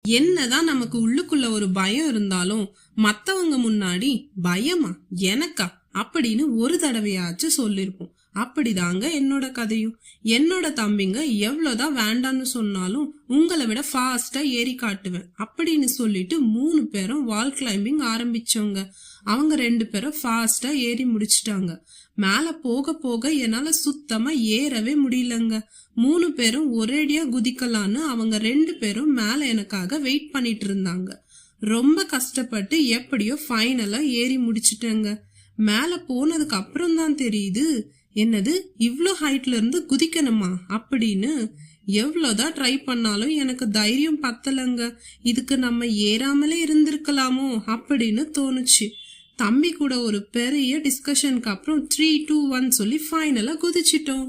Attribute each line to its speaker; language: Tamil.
Speaker 1: என்னதான் நமக்கு உள்ளுக்குள்ள ஒரு பயம் இருந்தாலும் மத்தவங்க முன்னாடி பயமா எனக்கா அப்படின்னு ஒரு தடவையாச்சும் சொல்லிருப்போம். அப்படிதாங்க என்னோட கதையும். என்னோட தம்பிங்க எவ்வளவுதான் வேண்டான்னு சொன்னாலும் உங்களை விட ஃபாஸ்டா ஏறி காட்டுவேன் அப்படின்னு சொல்லிட்டு 3 பேரும் வால் கிளைம்பிங் ஆரம்பிச்சவங்க. அவங்க 2 பேரும் ஃபாஸ்டா ஏறி முடிச்சிட்டாங்க. மேல போக போக என்னால சுத்தமா ஏறவே முடியலங்க. 3 பேரும் ஒரேடியா குதிக்கலான்னு அவங்க 2 பேரும் மேல எனக்காக வெயிட் பண்ணிட்டு இருந்தாங்க. ரொம்ப கஷ்டப்பட்டு எப்படியோ ஃபைனலா ஏறி முடிச்சிட்டேங்க. மேல போனதுக்கு அப்புறம் தான் தெரியுது, என்னது இவ்ளோ ஹைட்ல இருந்து குதிக்கணுமா அப்படின்னு. எவ்வளவுதான் ட்ரை பண்ணாலும் எனக்கு தைரியம் பத்தலங்க. இதுக்கு நம்ம ஏறாமலே இருந்திருக்கலாமோ அப்படின்னு தோணுச்சு. தம்பி கூட ஒரு பெரிய டிஸ்கஷனுக்கு அப்புறம் 3, 2, 1 சொல்லி ஃபைனலா குதிச்சிட்டோம்.